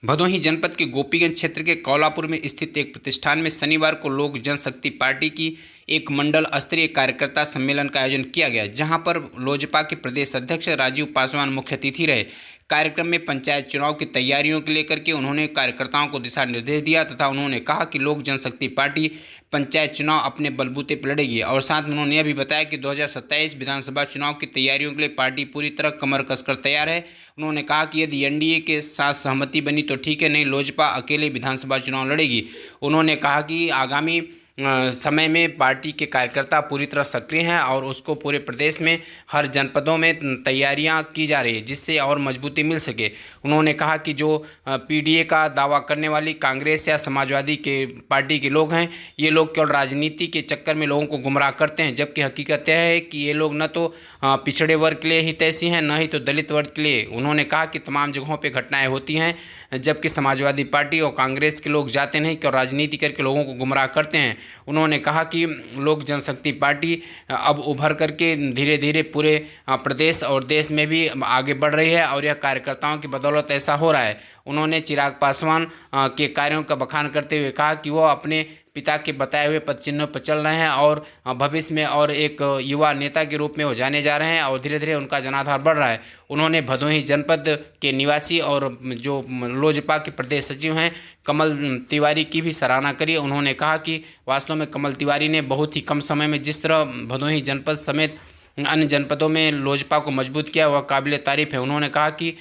भदोही जनपद के गोपीगंज क्षेत्र के कौलापुर में स्थित एक प्रतिष्ठान में शनिवार को लोक जनशक्ति पार्टी की एक मंडल स्तरीय कार्यकर्ता सम्मेलन का आयोजन किया गया, जहां पर लोजपा के प्रदेश अध्यक्ष राजीव पासवान मुख्य अतिथि रहे। कार्यक्रम में पंचायत चुनाव की तैयारियों को लेकर के उन्होंने कार्यकर्ताओं को दिशा निर्देश दिया तथा उन्होंने कहा कि लोक जनशक्ति पार्टी पंचायत चुनाव अपने बलबूते पर लड़ेगी। और साथ में उन्होंने यह भी बताया कि 2027 विधानसभा चुनाव की तैयारियों के लिए पार्टी पूरी तरह कमर कसकर तैयार है। उन्होंने कहा कि यदि एनडीए के साथ सहमति बनी तो ठीक है, नहीं लोजपा अकेले विधानसभा चुनाव लड़ेगी। उन्होंने कहा कि आगामी समय में पार्टी के कार्यकर्ता पूरी तरह सक्रिय हैं और उसको पूरे प्रदेश में हर जनपदों में तैयारियां की जा रही है, जिससे और मजबूती मिल सके। उन्होंने कहा कि जो पीडीए का दावा करने वाली कांग्रेस या समाजवादी के पार्टी के लोग हैं, ये लोग केवल राजनीति के चक्कर में लोगों को गुमराह करते हैं, जबकि हकीकत यह है कि ये लोग न तो पिछड़े वर्ग के लिए हितैषी हैं, न ही तो दलित वर्ग के लिए। उन्होंने कहा कि तमाम जगहों पर घटनाएँ होती हैं, जबकि समाजवादी पार्टी और कांग्रेस के लोग जाते नहीं कि राजनीति करके लोगों को गुमराह करते हैं। उन्होंने कहा कि लोक जनशक्ति पार्टी अब उभर करके धीरे धीरे पूरे प्रदेश और देश में भी आगे बढ़ रही है और यह कार्यकर्ताओं की बदौलत ऐसा हो रहा है। उन्होंने चिराग पासवान के कार्यों का बखान करते हुए कहा कि वो अपने पिता के बताए हुए पद चिन्हों पर चल रहे हैं और भविष्य में और एक युवा नेता के रूप में वो जाने जा रहे हैं और धीरे धीरे उनका जनाधार बढ़ रहा है। उन्होंने भदोही जनपद के निवासी और जो लोजपा के प्रदेश सचिव हैं कमल तिवारी की भी सराहना करी। उन्होंने कहा कि वास्तव में कमल तिवारी ने बहुत ही कम समय में जिस तरह भदोही जनपद समेत अन्य जनपदों में लोजपा को मजबूत किया, वह काबिल तारीफ़ है। उन्होंने कहा कि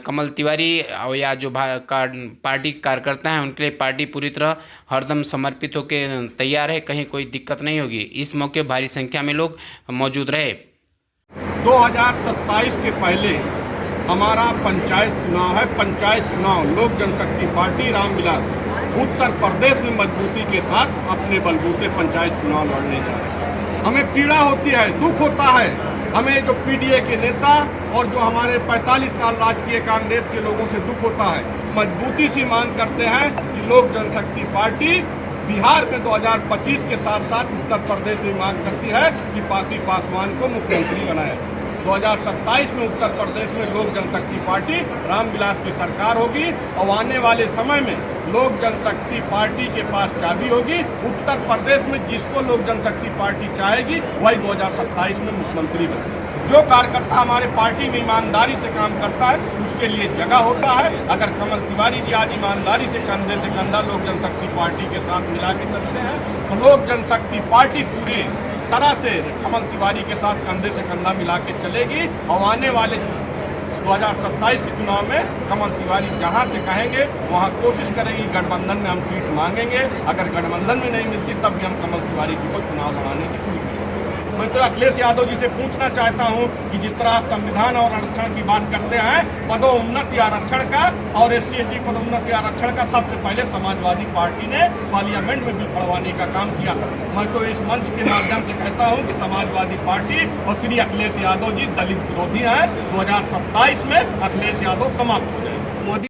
कमल तिवारी या जो पार्टी कार्यकर्ता हैं उनके लिए पार्टी पूरी तरह हरदम समर्पित होकर तैयार है, कहीं कोई दिक्कत नहीं होगी। इस मौके भारी संख्या में लोग मौजूद रहे। 2027 के पहले हमारा पंचायत चुनाव है। पंचायत चुनाव लोक जनशक्ति पार्टी रामविलास उत्तर प्रदेश में मजबूती के साथ अपने बलबूते पंचायत चुनाव लड़ने जा रहे हैं। हमें पीड़ा होती है, दुख होता है, हमें जो पीडीए के नेता और जो हमारे 45 साल राजकीय कांग्रेस के लोगों से दुख होता है। मजबूती से मांग करते हैं कि लोक जनशक्ति पार्टी बिहार में 2025 के साथ साथ उत्तर प्रदेश में मांग करती है कि पासवान को मुख्यमंत्री बनाए। 2027 में उत्तर प्रदेश में लोक जनशक्ति पार्टी रामविलास की सरकार होगी और आने वाले समय में लोक जनशक्ति पार्टी के पास चाबी होगी। उत्तर प्रदेश में जिसको लोक जनशक्ति पार्टी चाहेगी वही 2027 में मुख्यमंत्री बने। जो कार्यकर्ता हमारे पार्टी में ईमानदारी से काम करता है उसके लिए जगह होता है। अगर कमल तिवारी जी आज ईमानदारी से कंधा लोक जनशक्ति पार्टी के साथ मिला के चलते हैं तो लोक जनशक्ति पार्टी पूरी तरह से कमल तिवारी के साथ कंधे से कंधा मिला के चलेगी और आने वाले 2027 के चुनाव में कमल तिवारी जहां से कहेंगे वहां कोशिश करेंगी। गठबंधन में हम सीट मांगेंगे, अगर गठबंधन में नहीं मिलती तब भी हम कमल तिवारी जी को चुनाव लड़ाने की कोशिश करेंगे। मैं तो अखिलेश यादव जी से पूछना चाहता हूं कि जिस तरह आप संविधान और आरक्षण की बात करते हैं, पदोन्नति आरक्षण का और SC/ST पदोन्नति आरक्षण का सबसे पहले समाजवादी पार्टी ने पार्लियामेंट में बिल पढ़वाने का काम किया था। मैं तो इस मंच के माध्यम से कहता हूं कि समाजवादी पार्टी और श्री अखिलेश यादव जी दलित विरोधी हैं। 2027 में अखिलेश यादव समाप्त हो जाए।